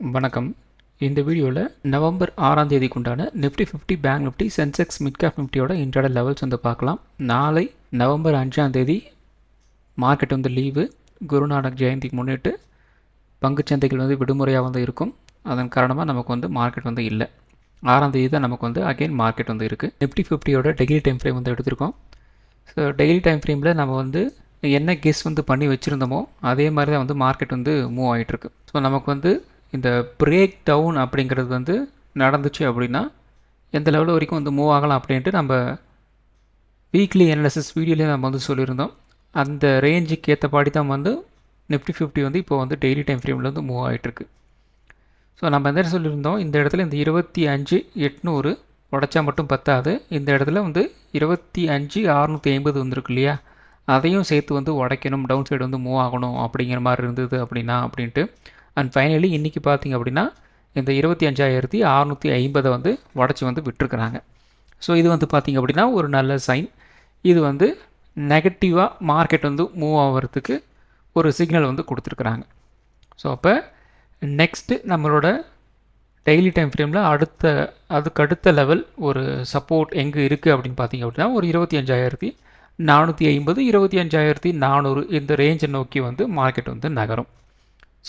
வணக்கம். இந்த வீடியோவில் நவம்பர் 6ஆம் தேதிக்கு உண்டான Nifty 50 bank Nifty Sensex mid cap நிஃப்டியோட இன்ட்ராடே லெவல்ஸ் வந்து பார்க்கலாம். நாளை நவம்பர் 5ஆம் தேதி மார்க்கெட் வந்து லீவு. குருநானக் ஜெயந்திக்கு முன்னிட்டு பங்குச்சந்தைகள் வந்து விடுமுறையாக வந்து இருக்கும். அதன் காரணமாக நமக்கு வந்து மார்க்கெட் வந்து இல்லை. 6ஆம் தேதி தான் நமக்கு வந்து அகைன் மார்க்கெட் வந்து இருக்குது. நிஃப்டி 50யோட டெய்லி டைம் ஃப்ரேம் வந்து எடுத்திருக்கோம். ஸோ டெய்லி டைம் ஃப்ரேமில் நம்ம வந்து என்ன கெஸ் வந்து பண்ணி வச்சுருந்தோமோ அதே மாதிரி தான் வந்து மார்க்கெட் வந்து மூவ் ஆகிட்டுருக்கு. ஸோ நமக்கு வந்து இந்த பிரேக் டவுன் அப்படிங்கிறது வந்து நடந்துச்சு அப்படின்னா எந்த லெவல் வரைக்கும் வந்து மூவ் ஆகலாம் அப்படின்ட்டு நம்ம வீக்லி அனாலிசிஸ் வீடியோலேயே நம்ம வந்து சொல்லியிருந்தோம். அந்த ரேஞ்சுக்கு ஏற்றபாடி தான் வந்து நிஃப்டி 50 வந்து இப்போ வந்து டெய்லி டைம் ஃப்ரேமில் வந்து மூவ் ஆகிட்டுருக்கு. ஸோ நம்ம எந்த சொல்லியிருந்தோம், இந்த இடத்துல இந்த 25,800 உடச்சா மட்டும் பத்தாது, இந்த இடத்துல வந்து 25,650 வந்துருக்கு இல்லையா, அதையும் சேர்த்து வந்து உடைக்கணும், டவுன் சைடு வந்து மூவ் ஆகணும் அப்படிங்கிற மாதிரி இருந்தது அப்படின்ட்டு. அண்ட் ஃபைனலி இன்றைக்கி பார்த்திங்க அப்படின்னா இந்த 25,650 வந்து உடச்சி வந்து விட்டுருக்குறாங்க. ஸோ இது வந்து பார்த்திங்க அப்படின்னா ஒரு நல்ல சைன். இது வந்து நெகட்டிவாக மார்க்கெட் வந்து மூவ் ஆகிறதுக்கு ஒரு சிக்னல் வந்து கொடுத்துருக்குறாங்க. ஸோ அப்போ நெக்ஸ்ட்டு நம்மளோட டெய்லி டைம் ஃப்ரேமில் அதுக்கு அடுத்த லெவல் ஒரு சப்போர்ட் எங்கே இருக்குது அப்படின்னு பார்த்திங்க அப்படின்னா ஒரு 25,450 25,400 இந்த ரேஞ்சை நோக்கி வந்து மார்க்கெட் வந்து நகரும்.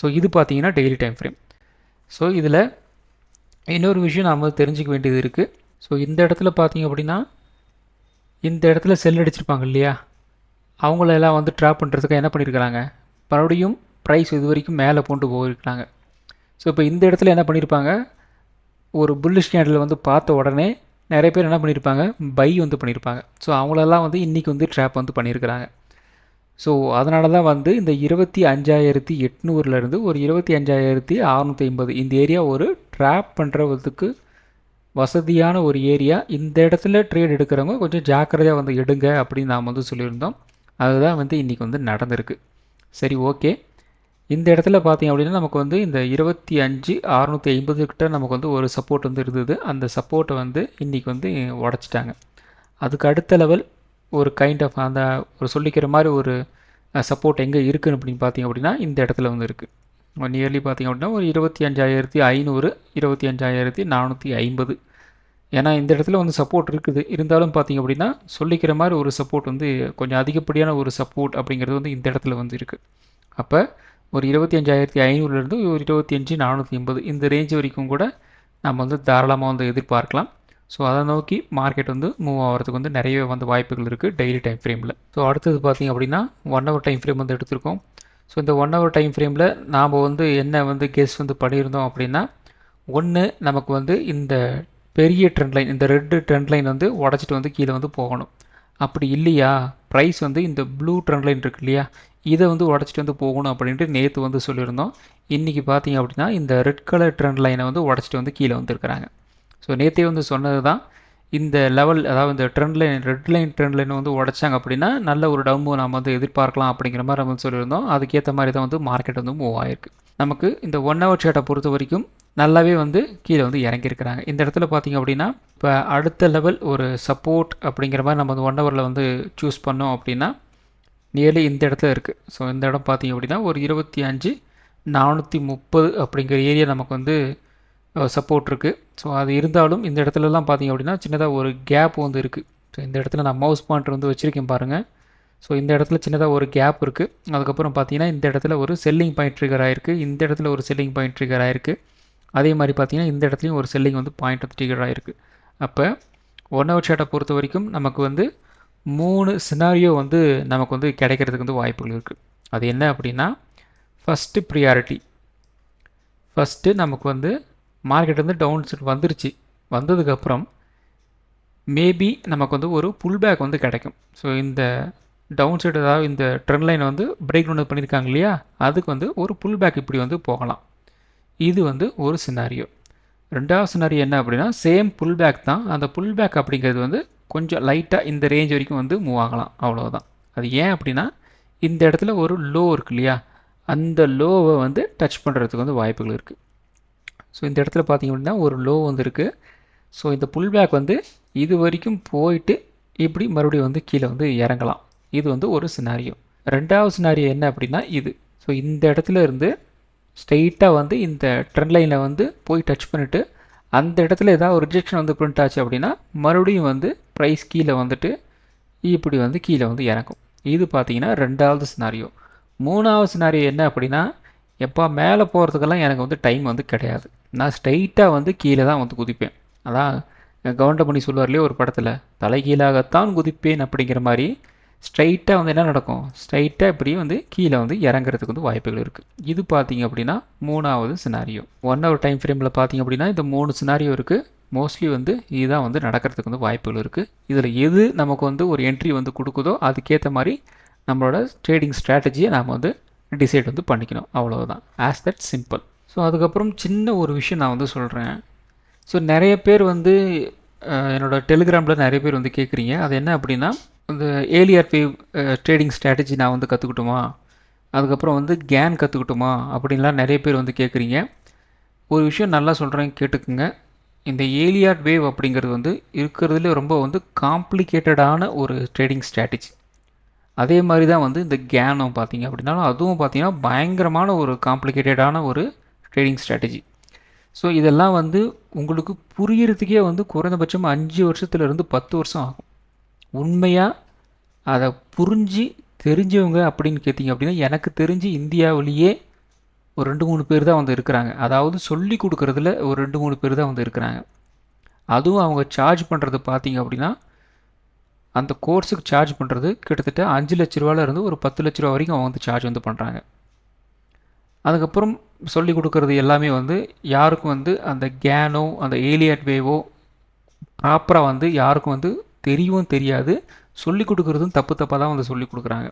ஸோ இது பார்த்தீங்கன்னா டெய்லி டைம் ஃப்ரேம். ஸோ இதில் இன்னொரு விஷயம் நாம் தெரிஞ்சிக்க வேண்டியது இருக்குது. ஸோ இந்த இடத்துல பார்த்தீங்க அப்படின்னா இந்த இடத்துல செல் அடிச்சிருப்பாங்க இல்லையா, அவங்களெல்லாம் வந்து ட்ராப் பண்ணுறதுக்கு என்ன பண்ணியிருக்கிறாங்க, மறுபடியும் ப்ரைஸ் இது வரைக்கும் மேலே கொண்டு போயிருக்கிறாங்க. ஸோ இப்போ இந்த இடத்துல என்ன பண்ணியிருப்பாங்க, ஒரு புல்லிஷ் கேண்டில் வந்து பார்த்த உடனே நிறைய பேர் என்ன பண்ணியிருப்பாங்க, பை வந்து பண்ணியிருப்பாங்க. ஸோ அவங்களெல்லாம் வந்து இன்றைக்கி வந்து ட்ராப் வந்து பண்ணியிருக்கிறாங்க. ஸோ அதனால தான் வந்து இந்த 25,800லேருந்து ஒரு 25,650 இந்த ஏரியா ஒரு ட்ராப் பண்ணுறதுக்கு வசதியான ஒரு ஏரியா. இந்த இடத்துல ட்ரேட் எடுக்கிறவங்க கொஞ்சம் ஜாக்கிரதையாக வந்து எடுங்க அப்படின்னு நாம் வந்து சொல்லியிருந்தோம். அதுதான் வந்து இன்றைக்கி வந்து நடந்திருக்கு. சரி, ஓகே. இந்த இடத்துல பார்த்திங்க அப்படின்னா நமக்கு வந்து இந்த 25,650 கிட்ட நமக்கு வந்து ஒரு சப்போர்ட் வந்து இருந்தது. அந்த சப்போர்ட்டை வந்து இன்றைக்கி வந்து உடச்சிட்டாங்க. அதுக்கு அடுத்த லெவல் ஒரு கைண்ட் ஆஃப் அந்த ஒரு சொல்லிக்கிற மாதிரி ஒரு சப்போர்ட் எங்கே இருக்குது அப்படின்னு பார்த்திங்க அப்படின்னா இந்த இடத்துல வந்து இருக்குது. நியர்லி பார்த்திங்க அப்படின்னா ஒரு 25,500 25,450. ஏன்னா இந்த இடத்துல வந்து சப்போர்ட் இருக்குது. இருந்தாலும் பார்த்திங்க அப்படின்னா சொல்லிக்கிற மாதிரி ஒரு சப்போர்ட் வந்து கொஞ்சம் அதிகப்படியான ஒரு சப்போர்ட் அப்படிங்கிறது வந்து இந்த இடத்துல வந்து இருக்குது. அப்போ ஒரு 25,500லேருந்து ஒரு 25,450 இந்த ரேஞ்ச் வரைக்கும் கூட நம்ம வந்து தாராளமாக வந்து எதிர்பார்க்கலாம். ஸோ அதை நோக்கி மார்க்கெட் வந்து மூவ் ஆகிறதுக்கு வந்து நிறைய வந்து வாய்ப்புகள் இருக்குது டெய்லி டைம் ஃப்ரேமில். ஸோ அடுத்தது பார்த்திங்க அப்படின்னா 1 ஹவர் டைம் ஃப்ரேம் வந்து எடுத்திருக்கோம். ஸோ இந்த 1 ஹவர் டைம் ஃப்ரேமில் நாம் வந்து என்ன வந்து கெஸ் வந்து பண்ணியிருந்தோம் அப்படின்னா, ஒன்று நமக்கு வந்து இந்த பெரிய ட்ரெண்ட் லைன், இந்த ரெட்டு ட்ரெண்ட் லைன் வந்து உடச்சிட்டு வந்து கீழே வந்து போகணும். அப்படி இல்லையா ப்ரைஸ் வந்து இந்த ப்ளூ ட்ரெண்ட் லைன் இருக்கு இல்லையா, இதை வந்து உடச்சிட்டு வந்து போகணும் அப்படின்ட்டு நேற்று வந்து சொல்லியிருந்தோம். இன்றைக்கி பார்த்திங்க அப்படின்னா இந்த ரெட் கலர் ட்ரெண்ட் லைனை வந்து உடச்சிட்டு வந்து கீழே வந்துருக்கிறாங்க. ஸோ நேற்றே வந்து சொன்னது தான், இந்த லெவல் அதாவது இந்த ட்ரெண்ட் லைன் வந்து உடைச்சாங்க அப்படின்னா நல்ல ஒரு டவுன் மூவ் நம்ம வந்து எதிர்பார்க்கலாம் அப்படிங்கிற மாதிரி நம்ம வந்து சொல்லியிருந்தோம். அதுக்கேற்ற மாதிரி தான் வந்து மார்க்கெட் வந்து மூவ் ஆகிருக்கு. நமக்கு இந்த 1 ஹவர் சார்ட்டை பொறுத்த வரைக்கும் நல்லாவே வந்து கீழே வந்து இறங்கியிருக்கிறாங்க. இந்த இடத்துல பார்த்திங்க அப்படின்னா இப்போ அடுத்த லெவல் ஒரு சப்போர்ட் அப்படிங்கிற மாதிரி நம்ம வந்து 1 ஹவரில் வந்து சூஸ் பண்ணோம் அப்படின்னா நியர்லி இந்த இடத்துல இருக்குது. ஸோ இந்த இடம் பார்த்திங்க அப்படின்னா ஒரு 25,430 அப்படிங்கிற ஏரியா நமக்கு வந்து சப்போர்ட் இருக்குது. ஸோ அது இருந்தாலும் இந்த இடத்துலலாம் பார்த்திங்க அப்படின்னா சின்னதாக ஒரு கேப் வந்து இருக்குது. ஸோ இந்த இடத்துல நான் மவுஸ் பாயிண்டர் வந்து வச்சுருக்கேன் பாருங்கள். ஸோ இந்த இடத்துல சின்னதாக ஒரு கேப் இருக்குது. அதுக்கப்புறம் பார்த்திங்கன்னா இந்த இடத்துல ஒரு செல்லிங் பாயிண்ட் ட்ரிகர் ஆகிருக்கு, இந்த இடத்துல ஒரு செல்லிங் பாயிண்ட் ட்ரிகர் ஆகிருக்கு. அதே மாதிரி பார்த்திங்கன்னா இந்த இடத்துலையும் ஒரு செல்லிங் வந்து பாயிண்ட் வந்து ட்ரிகர் ஆகிருக்கு. அப்போ 1 ஹவர் சார்ட்டை பொறுத்த வரைக்கும் நமக்கு வந்து 3 சினாரியோ வந்து நமக்கு வந்து கிடைக்கிறதுக்கு வந்து வாய்ப்புகள் இருக்குது. அது என்ன அப்படின்னா, ஃபஸ்ட்டு ப்ரியாரிட்டி, ஃபஸ்ட்டு நமக்கு வந்து மார்க்கெட் வந்து டவுன் சைட் வந்துருச்சு, வந்ததுக்கப்புறம் மேபி நமக்கு வந்து ஒரு புல் பேக் வந்து கிடைக்கும். ஸோ இந்த டவுன் சைடு அதாவது இந்த ட்ரெண்ட் லைனை வந்து பிரேக் டவுன் பண்ணியிருக்காங்க இல்லையா, அதுக்கு வந்து ஒரு புல் பேக் இப்படி வந்து போகலாம். இது வந்து ஒரு சினாரியோ. ரெண்டாவது சினாரியோ என்ன அப்படின்னா, சேம் புல் பேக் தான். அந்த புல் பேக் அப்படிங்கிறது வந்து கொஞ்சம் லைட்டாக இந்த ரேஞ்ச் வரைக்கும் வந்து மூவ் ஆகலாம், அவ்வளோதான். அது ஏன் அப்படின்னா இந்த இடத்துல ஒரு லோ இருக்கு இல்லையா, அந்த லோவை வந்து டச் பண்ணுறதுக்கு வந்து வாய்ப்புகள் இருக்குது. ஸோ இந்த இடத்துல பார்த்திங்க அப்படின்னா ஒரு லோ வந்து இருக்குது. ஸோ இந்த புல் பேக் வந்து இது வரைக்கும் போயிட்டு இப்படி மறுபடியும் வந்து கீழே வந்து இறங்கலாம். இது வந்து ஒரு சினாரியோ. ரெண்டாவது சினாரியோ என்ன அப்படின்னா இது. ஸோ இந்த இடத்துல இருந்து ஸ்ட்ரெயிட்டாக வந்து இந்த ட்ரெண்ட் லைனில் வந்து போய் டச் பண்ணிவிட்டு அந்த இடத்துல ஏதாவது ஒரு ரிஜெக்ஷன் வந்து பிரிண்ட் ஆச்சு அப்படின்னா மறுபடியும் வந்து ப்ரைஸ் கீழே வந்துட்டு இப்படி வந்து கீழே வந்து இறக்கும். இது பார்த்தீங்கன்னா ரெண்டாவது சினாரியோ. மூணாவது சினாரியோ என்ன அப்படின்னா, எப்போ மேலே போகிறதுக்கெல்லாம் எனக்கு வந்து டைம் வந்து கிடையாது. நான் ஸ்ட்ரைட்டாக வந்து கீழே தான் வந்து குதிப்பேன். அதான் கவுண்டமணி சொல்லுவார் இல்லையா ஒரு படத்தில், தலைகீழாகத்தான் குதிப்பேன் அப்படிங்கிற மாதிரி ஸ்ட்ரைட்டாக வந்து என்ன நடக்கும், ஸ்ட்ரைட்டாக இப்படி வந்து கீழே வந்து இறங்குறதுக்கு வந்து வாய்ப்புகள் இருக்குது. இது பார்த்தீங்க அப்படின்னா மூணாவது சினாரியோ. 1 hour டைம் ஃப்ரேமில் பார்த்தீங்க அப்படின்னா இந்த 3 சினாரியோ இருக்குது. மோஸ்ட்லி வந்து இதுதான் வந்து நடக்கிறதுக்கு வந்து வாய்ப்புகள் இருக்குது. இதில் எது நமக்கு வந்து ஒரு என்ட்ரி வந்து கொடுக்குதோ அதுக்கேற்ற மாதிரி நம்மளோட ட்ரேடிங் ஸ்ட்ராட்டஜியை நாம் வந்து டிசைட் வந்து பண்ணிக்கணும். அவ்வளோதான். As that simple. ஸோ அதுக்கப்புறம் சின்ன ஒரு விஷயம் நான் வந்து சொல்கிறேன். ஸோ நிறைய பேர் வந்து என்னோடய டெலிகிராமில் நிறைய பேர் வந்து கேட்குறீங்க, அது என்ன அப்படின்னா, இந்த ஏலியர் வேவ் ட்ரேடிங் ஸ்ட்ராட்டஜி நான் வந்து கற்றுக்கிட்டுமா, அதுக்கப்புறம் வந்து கேன் கற்றுக்கிட்டுமா அப்படின்லாம் நிறைய பேர் வந்து கேட்குறீங்க. ஒரு விஷயம் நல்லா சொல்கிறேன், கேட்டுக்குங்க. இந்த ஏலியர் வேவ் அப்படிங்கிறது வந்து இருக்கிறதுல ரொம்ப வந்து காம்ப்ளிகேட்டடான ஒரு ட்ரேடிங் ஸ்ட்ராட்டஜி. அதே மாதிரி தான் வந்து இந்த கேனும் பார்த்தீங்க அப்படின்னாலும் அதுவும் பார்த்தீங்கன்னா பயங்கரமான ஒரு காம்ப்ளிகேட்டடான ஒரு ட்ரேடிங் ஸ்ட்ராட்டஜி. ஸோ இதெல்லாம் வந்து உங்களுக்கு புரியறதுக்கே வந்து குறைந்தபட்சம் 5 வருஷத்துலேருந்து 10 வருஷம் ஆகும். உண்மையாக அதை புரிஞ்சு தெரிஞ்சவங்க அப்படின்னு கேட்டிங்க அப்படின்னா எனக்கு தெரிஞ்சு இந்தியாவிலேயே ஒரு 2-3 பேர் தான் வந்து இருக்கிறாங்க. அதாவது சொல்லி கொடுக்குறதுல ஒரு 2-3 பேர் தான் வந்து இருக்கிறாங்க. அதுவும் அவங்க சார்ஜ் பண்ணுறது பார்த்தீங்க அப்படின்னா அந்த கோர்ஸுக்கு சார்ஜ் பண்ணுறது கிட்டத்தட்ட 5 லட்ச ரூபாயிலிருந்து ஒரு 10 லட்ச ரூபா வரைக்கும் அவங்க வந்து சார்ஜ் வந்து பண்ணுறாங்க. அதுக்கப்புறம் சொல்லி கொடுக்குறது எல்லாமே வந்து யாருக்கும் வந்து அந்த கேனோ அந்த ஏலியட் வேவோ ப்ராப்பராக வந்து யாருக்கும் வந்து தெரியவும் தெரியாது. சொல்லி கொடுக்குறதும் தப்பு தப்பாக தான் வந்து சொல்லி கொடுக்குறாங்க.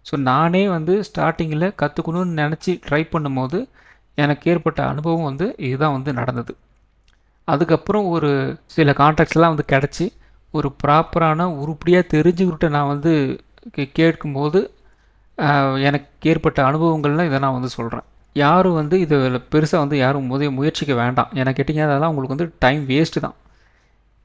ஸோ நானே வந்து ஸ்டார்டிங்கில் கற்றுக்கணும்னு நினச்சி ட்ரை பண்ணும்போது எனக்கு ஏற்பட்ட அனுபவம் வந்து இதுதான் வந்து நடந்தது. அதுக்கப்புறம் ஒரு சில கான்ட்ராக்ட்ஸ்லாம் வந்து கிடச்சி ஒரு ப்ராப்பரான உருப்படியாக தெரிஞ்சுக்கிட்ட நான் வந்து கேட்கும்போது எனக்கு ஏற்பட்ட அனுபவங்கள்லாம் இதை நான் வந்து சொல்கிறேன். யாரும் வந்து இதில் பெருசாக வந்து யாரும் முயற்சிக்க வேண்டாம். ஏன்னா கேட்டிங்கன்னா அதெல்லாம் உங்களுக்கு வந்து டைம் வேஸ்ட்டு தான்.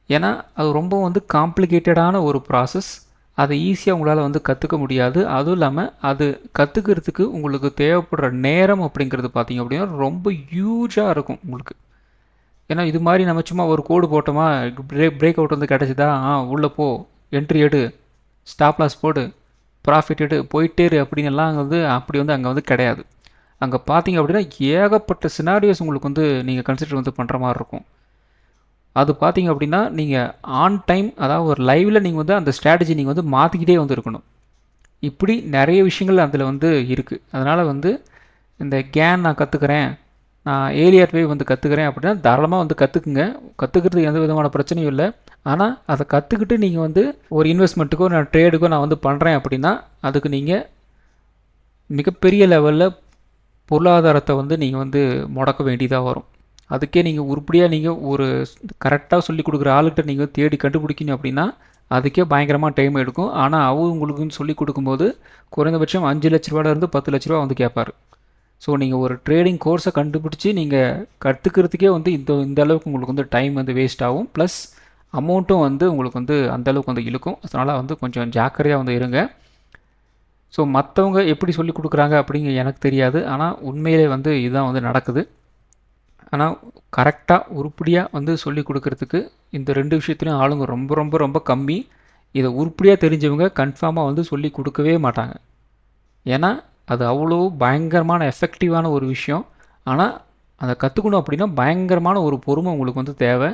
ஏன்னா அது ரொம்ப வந்து காம்ப்ளிகேட்டடான ஒரு ப்ராசஸ். அதை ஈஸியாக உங்களால் வந்து கற்றுக்க முடியாது. அதுவும் இல்லாமல் அது கற்றுக்கிறதுக்கு உங்களுக்கு தேவைப்படுற நேரம் அப்படிங்கிறது பார்த்திங்க அப்படின்னா ரொம்ப ஹியூஜாக இருக்கும் உங்களுக்கு. ஏன்னா இது மாதிரி நம்ம சும்மா ஒரு கோடு போட்டோமா, பிரேக் அவுட் வந்து கிடச்சிதா, உள்ளே போ, என்ட்ரி எடு, ஸ்டாப் லாஸ் போடு, ப்ராஃபிட் எடு, போயிட்டே இரு அப்படின்னு எல்லாம் வந்து அப்படி வந்து அங்கே வந்து கிடையாது. அங்கே பார்த்தீங்க அப்படின்னா ஏகப்பட்ட சினாரியோஸ் உங்களுக்கு வந்து நீங்கள் கன்சிடர் வந்து பண்ணுற மாதிரி இருக்கும். அது பார்த்தீங்க அப்படின்னா நீங்கள் ஆன் டைம், அதாவது ஒரு லைவில் நீங்கள் வந்து அந்த ஸ்ட்ராட்டஜி நீங்கள் வந்து மாற்றிக்கிட்டே வந்து இருக்கணும். இப்படி நிறைய விஷயங்கள் அதில் வந்து இருக்குது. அதனால் வந்து இந்த கேன் நான் கற்றுக்கிறேன், நான் ஏலியர் வேவ் வந்து கற்றுக்கிறேன் அப்படின்னா தாராளமாக வந்து கற்றுக்குங்க. கற்றுக்கிறதுக்கு எந்த விதமான பிரச்சனையும் இல்லை. ஆனால் அதை கற்றுக்கிட்டு நீங்கள் வந்து ஒரு இன்வெஸ்ட்மெண்ட்டுக்கோ நான் ட்ரேடுக்கோ நான் வந்து பண்ணுறேன் அப்படின்னா அதுக்கு நீங்கள் மிகப்பெரிய லெவலில் பொருளாதாரத்தை வந்து நீங்கள் வந்து முடக்க வேண்டியதாக வரும். அதுக்கே நீங்கள் உருப்படியாக நீங்கள் ஒரு கரெக்டாக சொல்லி கொடுக்குற ஆளுகிட்ட நீங்கள் தேடி கண்டுபிடிக்கணும் அப்படின்னா அதுக்கே பயங்கரமாக டைம் எடுக்கும். ஆனால் அவர் உங்களுக்குன்னு சொல்லி கொடுக்கும்போது குறைந்தபட்சம் 5 லட்ச ரூபாயிலேருந்து 10 லட்ச ரூபா வந்து கேட்பார். ஸோ நீங்கள் ஒரு ட்ரேடிங் கோர்ஸை கண்டுபிடிச்சி நீங்கள் கற்றுக்கிறதுக்கே வந்து இந்த அளவுக்கு உங்களுக்கு வந்து டைம் வந்து வேஸ்ட் ஆகும். ப்ளஸ் அமௌண்ட்டும் வந்து உங்களுக்கு வந்து அந்தளவுக்கு வந்து இழுக்கும். அதனால் வந்து கொஞ்சம் ஜாக்கிரதையாக வந்து இருங்க. ஸோ மற்றவங்க எப்படி சொல்லி கொடுக்குறாங்க அப்படிங்க எனக்கு தெரியாது. ஆனால் உண்மையிலே வந்து இதுதான் வந்து நடக்குது. ஆனால் கரெக்டாக உருப்படியாக வந்து சொல்லி கொடுக்கறதுக்கு இந்த 2 விஷயத்துலையும் ஆளுங்க ரொம்ப ரொம்ப ரொம்ப கம்மி. இதை உருப்படியாக தெரிஞ்சவங்க கன்ஃபார்மாக வந்து சொல்லி கொடுக்கவே மாட்டாங்க. ஏன்னா அது அவ்வளோ பயங்கரமான எஃபெக்டிவான ஒரு விஷயம். ஆனால் அதை கற்றுக்கணும் அப்படின்னா பயங்கரமான ஒரு பொறுமை உங்களுக்கு வந்து தேவை.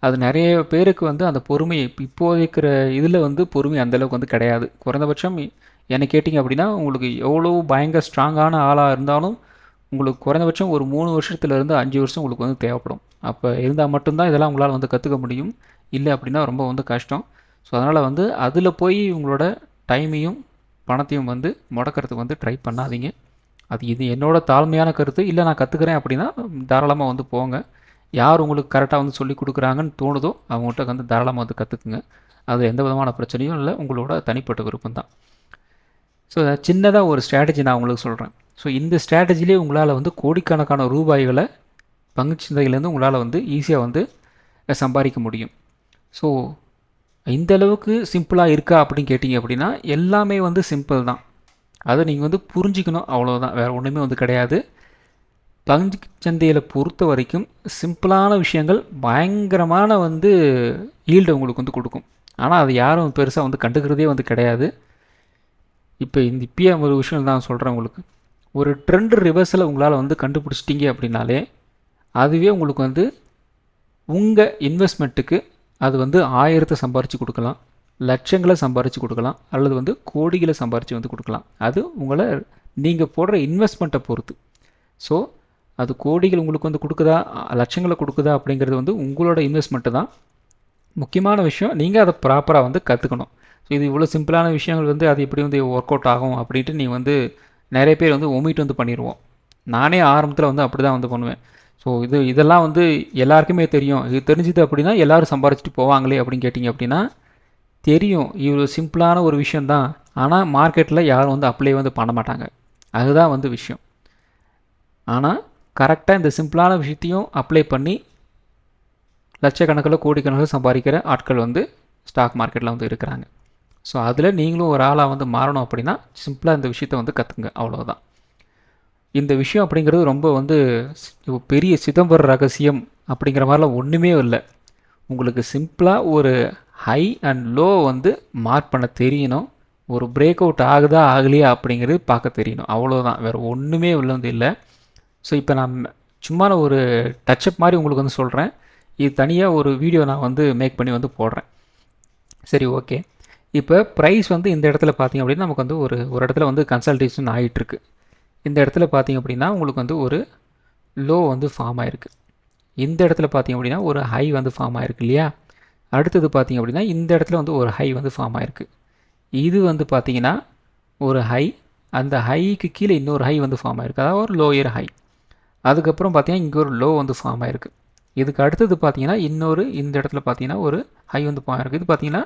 அது நிறைய பேருக்கு வந்து அந்த பொறுமை இப்போது இருக்கிற இதில் வந்து பொறுமை அந்தளவுக்கு வந்து கிடையாது. குறைந்தபட்சம் என்னை கேட்டிங்க அப்படின்னா உங்களுக்கு எவ்வளோ பயங்கர ஸ்ட்ராங்கான ஆளாக இருந்தாலும் உங்களுக்கு குறைந்தபட்சம் ஒரு 3 வருஷத்துலேருந்து 5 வருஷம் உங்களுக்கு வந்து தேவைப்படும். அப்போ இருந்தால் மட்டும்தான் இதெல்லாம் உங்களால் வந்து கற்றுக்க முடியும். இல்லை அப்படின்னா ரொம்ப வந்து கஷ்டம். ஸோ அதனால் வந்து அதில் போய் உங்களோட டைமையும் பணத்தையும் வந்து முடக்கிறதுக்கு வந்து ட்ரை பண்ணாதீங்க. இது என்னோட தாழ்மையான கருத்து. இல்லை நான் கற்றுக்கிறேன் அப்படின்னா தாராளமாக வந்து போங்க. யார் உங்களுக்கு கரெக்டாக வந்து சொல்லி கொடுக்குறாங்கன்னு தோணுதோ அவங்கள்ட்ட வந்து தாராளமாக வந்து கற்றுக்குங்க. அது எந்த விதமான பிரச்சனையும் இல்லை. உங்களோட தனிப்பட்ட விருப்பம் தான். ஸோ சின்னதாக ஒரு ஸ்ட்ராட்டஜி நான் உங்களுக்கு சொல்கிறேன். ஸோ இந்த ஸ்ட்ராட்டஜிலே உங்களால் வந்து கோடிக்கணக்கான ரூபாய்களை பங்குச்சந்தையிலேருந்து உங்களால் வந்து ஈஸியாக வந்து சம்பாதிக்க முடியும். ஸோ இந்த அளவுக்கு சிம்பிளாக இருக்கா அப்படின்னு கேட்டிங்க அப்படின்னா எல்லாமே வந்து சிம்பிள் தான். அதை நீங்கள் வந்து புரிஞ்சிக்கணும், அவ்வளோதான். வேறு ஒன்றுமே வந்து கிடையாது. பங்கு சந்தையில் பொறுத்த வரைக்கும் சிம்பிளான விஷயங்கள் பயங்கரமான வந்து ஈல்டு உங்களுக்கு வந்து கொடுக்கும். ஆனால் அது யாரும் பெருசாக வந்து கண்டுக்கிறதே வந்து கிடையாது. இப்போ இப்பயே ஒரு விஷயம் நான் சொல்கிறேன் உங்களுக்கு. ஒரு ட்ரெண்ட் ரிவர்ஸில் உங்களால் வந்து கண்டுபிடிச்சிட்டிங்க அப்படின்னாலே அதுவே உங்களுக்கு வந்து உங்கள் இன்வெஸ்ட்மெண்ட்டுக்கு அது வந்து 1000 சம்பாரித்து கொடுக்கலாம், லட்சங்களை சம்பாரித்து கொடுக்கலாம், அல்லது வந்து கோடிகளை சம்பாரித்து வந்து கொடுக்கலாம். அது உங்களை நீங்கள் போடுற இன்வெஸ்ட்மெண்ட்டை பொறுத்து. ஸோ அது கோடிகள் உங்களுக்கு வந்து கொடுக்குதா, லட்சங்களை கொடுக்குதா அப்படிங்கிறது வந்து உங்களோட இன்வெஸ்ட்மெண்ட்டு தான். முக்கியமான விஷயம் நீங்கள் அதை ப்ராப்பராக வந்து கற்றுக்கணும். ஸோ இது இவ்வளோ சிம்பிளான விஷயங்கள் வந்து அது எப்படி வந்து ஒர்க் அவுட் ஆகும் அப்படின்ட்டு நீங்கள் வந்து நிறைய பேர் வந்து ஒமிட் வந்து பண்ணிடுவோம். நானே ஆரம்பத்தில் வந்து அப்படி தான் வந்து பண்ணுவேன். ஸோ இதெல்லாம் வந்து எல்லாருக்குமே தெரியும். இது தெரிஞ்சுது அப்படின்னா எல்லோரும் சம்பாரிச்சிட்டு போவாங்களே அப்படின்னு கேட்டிங்க அப்படின்னா தெரியும். இவ்வளோ சிம்பிளான ஒரு விஷயந்தான். ஆனால் மார்க்கெட்டில் யாரும் வந்து அப்ளை வந்து பண்ண மாட்டாங்க. அதுதான் வந்து விஷயம். ஆனால் கரெக்டாக இந்த சிம்பிளான விஷயத்தையும் அப்ளை பண்ணி லட்சக்கணக்கில் கோடிக்கணக்கில் சம்பாதிக்கிற ஆட்கள் வந்து ஸ்டாக் மார்க்கெட்டில் வந்து இருக்கிறாங்க. ஸோ அதில் நீங்களும் ஒரு ஆளாக வந்து மாறணும் அப்படின்னா சிம்பிளாக இந்த விஷயத்தை வந்து கற்றுங்க, அவ்வளோதான். இந்த விஷயம் அப்படிங்கிறது ரொம்ப வந்து பெரிய சிதம்பர ரகசியம் அப்படிங்கிற மாதிரிலாம் ஒன்றுமே இல்லை. உங்களுக்கு சிம்பிளாக ஒரு ஹை அண்ட் லோ வந்து மார்க் பண்ண தெரியணும். ஒரு பிரேக் அவுட் ஆகுதா ஆகலையா அப்படிங்கிறது பார்க்க தெரியணும், அவ்வளோதான். வேறு ஒன்றுமே உள்ள வந்து இல்லை. ஸோ இப்போ நான் சும்மா ஒரு டச்சப் மாதிரி உங்களுக்கு வந்து சொல்கிறேன். இது தனியாக ஒரு வீடியோ நான் வந்து மேக் பண்ணி வந்து போடுறேன். சரி, ஓகே. இப்போ ப்ரைஸ் வந்து இந்த இடத்துல பார்த்திங்க அப்படின்னா நமக்கு வந்து ஒரு இடத்துல வந்து கன்சல்டேஷன் ஆகிட்டுருக்கு. இந்த இடத்துல பார்த்திங்க அப்படின்னா உங்களுக்கு வந்து ஒரு லோ வந்து ஃபார்ம் ஆகிருக்கு. இந்த இடத்துல பார்த்திங்க அப்படின்னா ஒரு ஹை வந்து ஃபார்ம் ஆகிருக்கு இல்லையா. அடுத்தது பார்த்திங்க அப்படின்னா இந்த இடத்துல வந்து ஒரு ஹை வந்து ஃபார்ம் ஆகிருக்கு. இது வந்து பார்த்திங்கன்னா ஒரு ஹை, அந்த ஹைக்கு கீழே இன்னொரு ஹை வந்து ஃபார்ம் ஆகிருக்கு, அதாவது ஒரு லோயர் ஹை. அதுக்கப்புறம் பார்த்திங்கன்னா இங்கே ஒரு லோ வந்து ஃபார்ம் ஆகிருக்கு. இதுக்கு அடுத்தது பார்த்திங்கன்னா இந்த இடத்துல பார்த்திங்கன்னா ஒரு ஹை வந்து ஃபார்ம் ஆகிருக்கு. இது பார்த்திங்கன்னா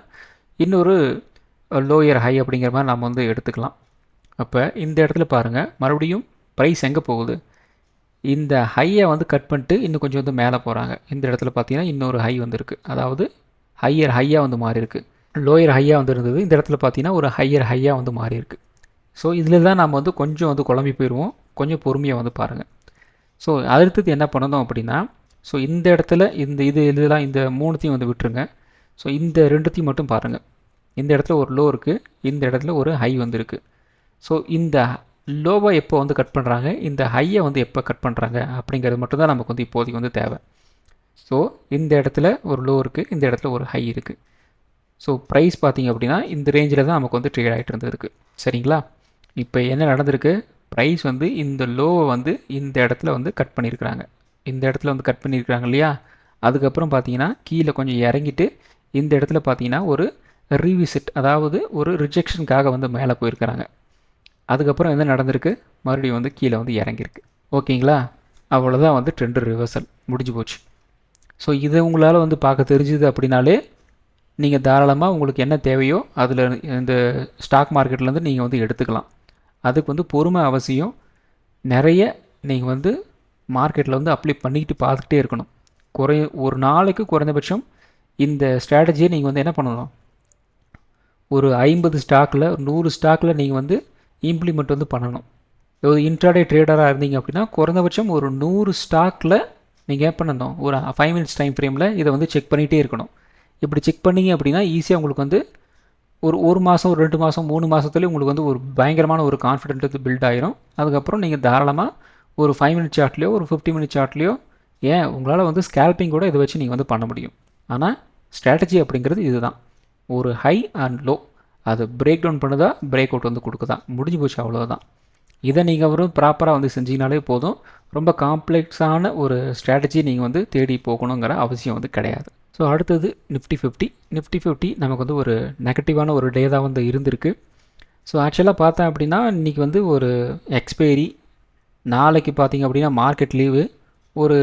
இன்னொரு லோயர் ஹை அப்படிங்கிற மாதிரி நம்ம வந்து எடுத்துக்கலாம். அப்போ இந்த இடத்துல பாருங்கள், மறுபடியும் ப்ரைஸ் எங்கே போகுது, இந்த ஹையை வந்து கட் பண்ணிட்டு இன்னும் கொஞ்சம் வந்து மேலே போகிறாங்க. இந்த இடத்துல பார்த்தீங்கன்னா இன்னொரு ஹை வந்துருக்கு, அதாவது ஹையர் ஹையாக வந்து மாறி இருக்குது. லோயர் ஹையாக வந்து இருந்தது, இந்த இடத்துல பார்த்தீங்கன்னா ஒரு ஹையர் ஹையாக வந்து மாறி இருக்குது. ஸோ இதில் தான் நம்ம வந்து கொஞ்சம் வந்து குழம்பி போயிடுவோம். கொஞ்சம் பொறுமையாக வந்து பாருங்கள். ஸோ அடுத்தது என்ன பண்ணணும் அப்படின்னா, ஸோ இந்த இடத்துல இதெல்லாம் இந்த மூணுத்தையும் வந்து விட்டுருங்க. ஸோ இந்த ரெண்டுத்தையும் மட்டும் பாருங்கள். இந்த இடத்துல ஒரு லோ இருக்குது, இந்த இடத்துல ஒரு ஹை வந்துருக்கு. ஸோ இந்த லோவை எப்போ வந்து கட் பண்ணுறாங்க, இந்த ஹையை வந்து எப்போ கட் பண்ணுறாங்க அப்படிங்கிறது மட்டும்தான் நமக்கு வந்து இப்போதைக்கு வந்து தேவை. ஸோ இந்த இடத்துல ஒரு லோ இருக்குது, இந்த இடத்துல ஒரு ஹை இருக்குது. ஸோ ப்ரைஸ் பார்த்திங்க அப்படின்னா இந்த ரேஞ்சில் தான் நமக்கு வந்து ட்ரேட் ஆகிட்டு இருந்திருக்கு. சரிங்களா. இப்போ என்ன நடந்திருக்கு, ப்ரைஸ் வந்து இந்த லோவை வந்து இந்த இடத்துல வந்து கட் பண்ணியிருக்கிறாங்க. இந்த இடத்துல வந்து கட் பண்ணியிருக்கிறாங்க இல்லையா. அதுக்கப்புறம் பார்த்தீங்கன்னா கீழே கொஞ்சம் இறங்கிட்டு இந்த இடத்துல பார்த்தீங்கன்னா ஒரு ரீவிசிட், அதாவது ஒரு ரிஜெக்ஷனுக்காக வந்து மேலே போயிருக்கிறாங்க. அதுக்கப்புறம் என்ன நடந்திருக்கு, மறுபடியும் வந்து கீழே வந்து இறங்கியிருக்கு. ஓகேங்களா. அவ்வளோதான் வந்து ட்ரெண்ட் ரிவர்சல் முடிஞ்சு போச்சு. ஸோ இதை உங்களால் வந்து பார்க்க தெரிஞ்சுது அப்படின்னாலே நீங்கள் தாராளமாக உங்களுக்கு என்ன தேவையோ அதில் இந்த ஸ்டாக் மார்க்கெட்லேருந்து நீங்கள் வந்து எடுத்துக்கலாம். அதுக்கு வந்து பொறுமை அவசியம். நிறைய நீங்கள் வந்து மார்க்கெட்டில் வந்து அப்ளை பண்ணிக்கிட்டு பார்த்துக்கிட்டே இருக்கணும். ஒரு நாளைக்கு குறைந்தபட்சம் இந்த ஸ்ட்ராட்டஜியை நீங்கள் வந்து என்ன பண்ணணும், ஒரு 50 ஸ்டாக்கில் 100 ஸ்டாக்கில் நீங்கள் வந்து இம்ப்ளிமெண்ட் வந்து பண்ணணும். ஒரு இன்ட்ராடே ட்ரேடராக இருந்தீங்க அப்படின்னா குறைந்தபட்சம் ஒரு 100 ஸ்டாக்கில் நீங்கள் என்ன பண்ணணும், ஒரு 5 மினிட்ஸ் டைம் ஃப்ரேமில் இதை வந்து செக் பண்ணிகிட்டே இருக்கணும். இப்படி செக் பண்ணிங்க அப்படின்னா ஈஸியாக உங்களுக்கு வந்து ஒரு மாதம், ஒரு 2 மாதம், 3 மாதத்துலேயே உங்களுக்கு வந்து ஒரு பயங்கரமான ஒரு கான்ஃபிடென்ட் வந்து பில்ட் ஆகிரும். அதுக்கப்புறம் நீங்கள் தாராளமாக ஒரு 5 மினிட் சார்ட்லேயோ ஒரு 50 மினிட் சார்ட்லேயோ ஏன் உங்களால் வந்து ஸ்கேல்பிங் கூட இதை வச்சு நீங்கள் வந்து பண்ண முடியும். ஆனால் ஸ்ட்ராட்டஜி அப்படிங்கிறது இதுதான். ஒரு ஹை அண்ட் லோ அது பிரேக் டவுன் பண்ணுதா, பிரேக் அவுட் வந்து கொடுக்குதா, முடிஞ்சு போச்சு, அவ்வளோதான். இதை நீங்கள் ஒரு ப்ராப்பராக வந்து செஞ்சீங்கனாலே போதும். ரொம்ப காம்ப்ளெக்ஸான ஒரு ஸ்ட்ராட்டஜி நீங்கள் வந்து தேடி போகணுங்கிற அவசியம் வந்து கிடையாது. ஸோ அடுத்தது நிஃப்டி 50 நமக்கு வந்து ஒரு நெகட்டிவான ஒரு டே தான் வந்து இருந்திருக்கு. ஸோ ஆக்சுவலாக பார்த்தேன் அப்படின்னா இன்றைக்கி வந்து ஒரு எக்ஸ்பைரி, நாளைக்கு பார்த்திங்க அப்படின்னா மார்க்கெட் லீவு, ஒரு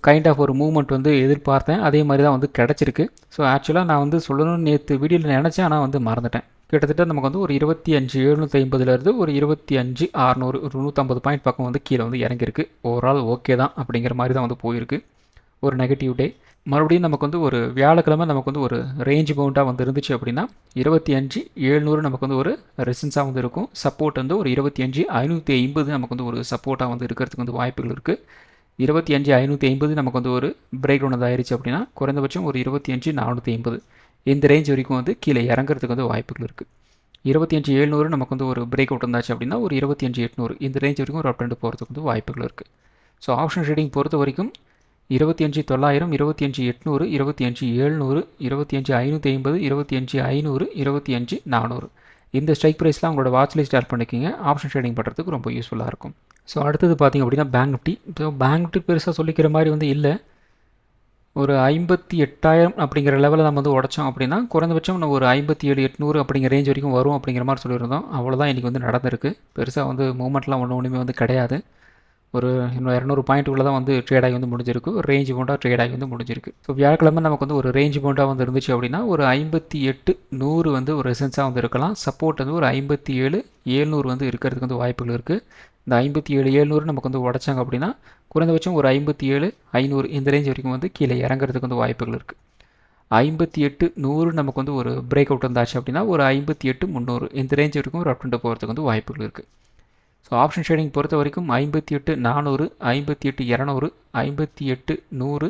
கைண்ட் ஆஃப் ஒரு மூவ்மெண்ட் வந்து எதிர்பார்த்தேன், அதே மாதிரி தான் வந்து கிடச்சிருக்கு. ஸோ ஆக்சுவலாக நான் வந்து சொல்லணும்னு நேற்று வீடியோவில் நினச்சேன், ஆனால் வந்து மறந்துட்டேன். கிட்டத்தட்ட நமக்கு வந்து ஒரு 25,750 ஒரு 25,600 ஒரு 150 பாயிண்ட் பக்கம் வந்து கீழே வந்து இறங்கியிருக்கு. ஓவரால் ஓகே தான் அப்படிங்கிற மாதிரி தான் வந்து போயிருக்கு. ஒரு நெகட்டிவ் டே. மறுபடியும் நமக்கு வந்து ஒரு வியாழக்கிழமை நமக்கு வந்து ஒரு ரேஞ்ச் பவுண்டாக வந்து இருந்துச்சு அப்படின்னா 25,700 நமக்கு வந்து ஒரு ரெசிஸ்டன்ஸாக வந்து இருக்கும். சப்போர்ட் வந்து ஒரு 25,550 நமக்கு வந்து ஒரு சப்போர்ட்டாக வந்து இருக்கிறதுக்கு வந்து வாய்ப்புகள் இருக்குது. 25,550 நமக்கு வந்து ஒரு பிரேக் டவுன் வந்து ஆயிடுச்சு அப்படின்னா குறைந்தபட்சம் ஒரு 25,450 இந்த ரேஞ்ச் வரைக்கும் வந்து கீழே இறங்குறதுக்கு வந்து வாய்ப்புகள் இருக்குது. 25,700 நமக்கு வந்து ஒரு பிரேக் அவுட் இருந்தாச்சு அப்படின்னா ஒரு 25,800 இந்த ரேஞ்ச் வரைக்கும் ஒரு அப் ட்ரெண்ட் போகிறதுக்கு வந்து வாய்ப்புகள் இருக்குது. ஸோ ஆப்ஷன் ட்ரேடிங் பொறுத்த வரைக்கும் 25,900, 25,800, 25,700, 25,550, 25,500, 25,400 இந்த ஸ்ட்ரைக் ப்ரைஸ்லாம் உங்களோட வாட்ச் லிஸ்ட் ஆட் பண்ணிக்கிங்க. ஆப்ஷன் ட்ரேடிங் பண்ணுறதுக்கு ரொம்ப யூஸ்ஃபுல்லாக இருக்கும். ஸோ அடுத்தது பார்த்திங்க அப்படின்னா bank Nifty. So bank Nifty பெருசாக சொல்லிக்கிற மாதிரி வந்து இல்லை. ஒரு 58,000 அப்படிங்கிற லெவலில் நம்ம வந்து உடச்சோம் அப்படின்னா குறைந்தபட்சம் நம்ம ஒரு 57,800 அப்படிங்கிற ரேஞ்ச் வரைக்கும் வரும் அப்படிங்கிற மாதிரி சொல்லியிருந்தோம். அவ்வளோதான் இன்றைக்கி வந்து நடந்திருக்கு. பெருசாக வந்து மூவ்மெண்ட்லாம் ஒன்றுமே வந்து கிடையாது. ஒரு இன்னும் 200 பாயிண்ட்டுக்குள்ளே தான் வந்து ட்ரேட் ஆகி வந்து முடிஞ்சிருக்கு. ஒரு ரேஞ்ச் பவுண்டாக ட்ரேட் ஆகி வந்து முடிஞ்சிருக்கு. ஸோ வியாழக்கிழமை நமக்கு வந்து ஒரு ரேஞ்ச் பவுண்டாக வந்து இருந்துச்சு அப்படின்னா ஒரு 58,100 வந்து ஒரு ரெசன்ஸாக வந்து இருக்கலாம். சப்போர்ட் வந்து ஒரு 57,700 வந்து இருக்கிறதுக்கு வந்து வாய்ப்புகள் இருக்குது. இந்த 57,700 நமக்கு வந்து உடச்சாங்க அப்படின்னா குறைந்தபட்சம் ஒரு 57,500 இந்த ரேஞ்ச் வரைக்கும் வந்து கீழே இறங்குறதுக்கு வந்து வாய்ப்புகள் இருக்குது. 58,100 நமக்கு வந்து ஒரு பிரேக் அவுட் வந்தாச்சு அப்படின்னா ஒரு 58,300 இந்த ரேஞ்ச் வரைக்கும் ஒரு அப் ட்ரெண்ட் போகிறதுக்கு வந்து வாய்ப்புகள் இருக்குது. ஸோ ஆப்ஷன் ட்ரேடிங் பொறுத்த வரைக்கும் 58,400, 58,200, 58,100,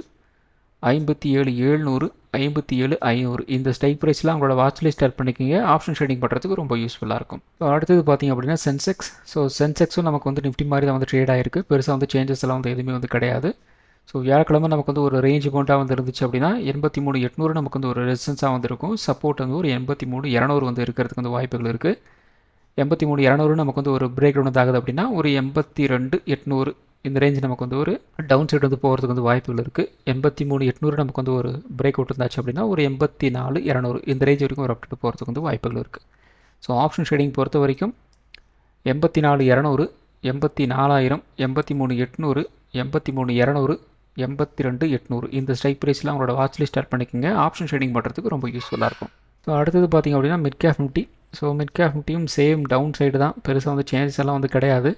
57,700, 57,500 இந்த ஸ்ட்ரைக் ப்ரைஸ்லாம் உங்களோட வாட்ச் லிஸ்ட் ஆட் பண்ணிக்கிங்க. ஆப்ஷன் ட்ரேடிங் பண்ணுறதுக்கு ரொம்ப யூஸ்ஃபுல்லாக இருக்கும். ஸோ அடுத்தது பார்த்திங்க அப்படின்னா சென்செக்ஸ். ஸோ சென்செக்ஸும் நமக்கு வந்து நிஃப்டி மாதிரி தான் வந்து ட்ரேட் ஆகிருக்கு. பெருசாக வந்து சேஞ்சஸ் எல்லாம் வந்து எதுவுமே வந்து கிடையாது. ஸோ வியாழக்கிழமை நமக்கு வந்து ஒரு ரேஞ்ச் பவுண்டாக வந்து இருந்துச்சு அப்படின்னா 83,800 நமக்கு வந்து ஒரு ரெசிஸ்டன்ஸாக வந்து இருக்கும். சப்போர்ட் வந்து ஒரு 83,200 வந்து இருக்கிறதுக்கு வந்து வாய்ப்புகள் இருக்குது. 83,200 நமக்கு வந்து ஒரு பிரேக் டவுன் ஆகுது அப்படின்னா ஒரு 82,800 இந்த ரேஞ்ச் நமக்கு வந்து ஒரு டவுன் சைடு வந்து போகிறதுக்கு வந்து வாய்ப்புகள் இருக்குது. 83,800 நமக்கு வந்து ஒரு பிரேக் அவுட் இருந்தாச்சு அப்படின்னா ஒரு 84,200 இந்த ரேஞ்ச் வரைக்கும் ஒரு அப்டேட் போகிறதுக்கு வந்து வாய்ப்புகள் இருக்குது. ஸோ ஆப்ஷன் ட்ரேடிங் பொறுத்த வரைக்கும் 84,200, 84,000, 83,800, 83,200, 82,800 இந்த ஸ்ட்ரைக் ப்ரைஸ்லாம் உங்களோட வாட்ச் லிஸ்ட் ஸ்டார்ட் பண்ணிக்கோங்க. ஆப்ஷன் ட்ரேடிங் பண்ணுறதுக்கு ரொம்ப யூஸ்ஃபுல்லாக இருக்கும். ஸோ அடுத்தது பார்த்திங்க அப்படின்னா mid cap Nifty. So mid cap நிஃப்டியும் சேம் டவுன் சைடு தான். பெருசாக வந்து சேஞ்சஸ் எல்லாம் வந்து கிடையாது.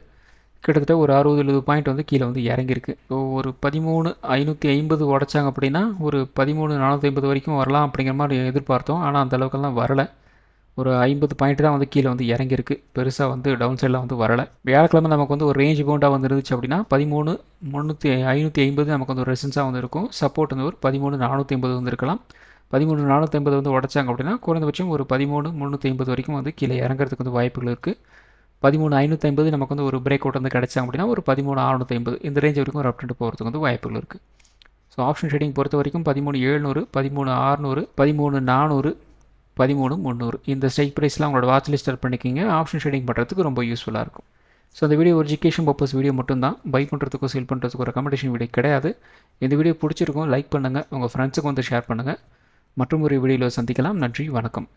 கிட்டத்தட்ட ஒரு 60-70 பாயிண்ட் வந்து கீழே வந்து இறங்கியிருக்கு. ஸோ ஒரு 13,550 உடச்சாங்க அப்படின்னா ஒரு 13,450 வரைக்கும் வரலாம் அப்படிங்கிற மாதிரி எதிர்பார்த்தோம். ஆனால் அந்த அளவுக்கெல்லாம் வரலை. ஒரு 50 பாயிண்ட் தான் வந்து கீழே வந்து இறங்கியிருக்கு. பெருசாக வந்து டவுன் சைடில் வந்து வரலை. வியாழக்கிழமை நமக்கு வந்து ஒரு ரேஞ்ச் பவுண்டாக வந்து இருந்துச்சு அப்படின்னா 13,550 நமக்கு வந்து ஒரு ரெசன்ஸாக வந்து இருக்கும். சப்போர்ட் வந்து ஒரு 13,450 வந்து இருக்கலாம். 13,450 வந்து உடச்சாங்க அப்படின்னா குறைந்தபட்சம் ஒரு 13,350 வரைக்கும் வந்து கீழே இறங்குறதுக்கு வந்து வாய்ப்புகள் இருக்குது. 13,550 நமக்கு வந்து ஒரு பிரேக் அவுட் வந்து கிடைச்சாங்க அப்படின்னா ஒரு 13,650 இந்த ரேஞ்ச் வரைக்கும் ஒரு அப் ட்ரெண்ட் போகிறதுக்கு வந்து வாய்ப்புகள் இருக்குது. ஸோ ஆப்ஷன் ட்ரேடிங் பொறுத்த வரைக்கும் 13,700, 13,600, 13,400, 13,300 இந்த ஸ்ட்ரைக் ப்ரைஸ்லாம் உங்களோட வாட்ச் லிஸ்ட் ஸ்டார்ட் பண்ணிக்கிங்க. ஆப்ஷன் ட்ரேடிங் பண்ணுறதுக்கு ரொம்ப யூஸ்ஃபுல்லாக இருக்கும். ஸோ அந்த வீடியோ ஒரு எஜுகேஷன் பர்பஸ் வீடியோ மட்டும்தான். பை பண்ணுறதுக்கோ சேல் பண்ணுறதுக்கோ ஒரு ரெக்கமெண்டேஷன் வீடியோ கிடையாது. இந்த வீடியோ பிடிச்சிருக்கும் லைக் பண்ணுங்கள், உங்கள் ஃப்ரெண்ட்ஸுக்கு வந்து ஷேர் பண்ணுங்கள். மற்றும் ஒரு வீடியோவில் சந்திக்கலாம். நன்றி, வணக்கம்.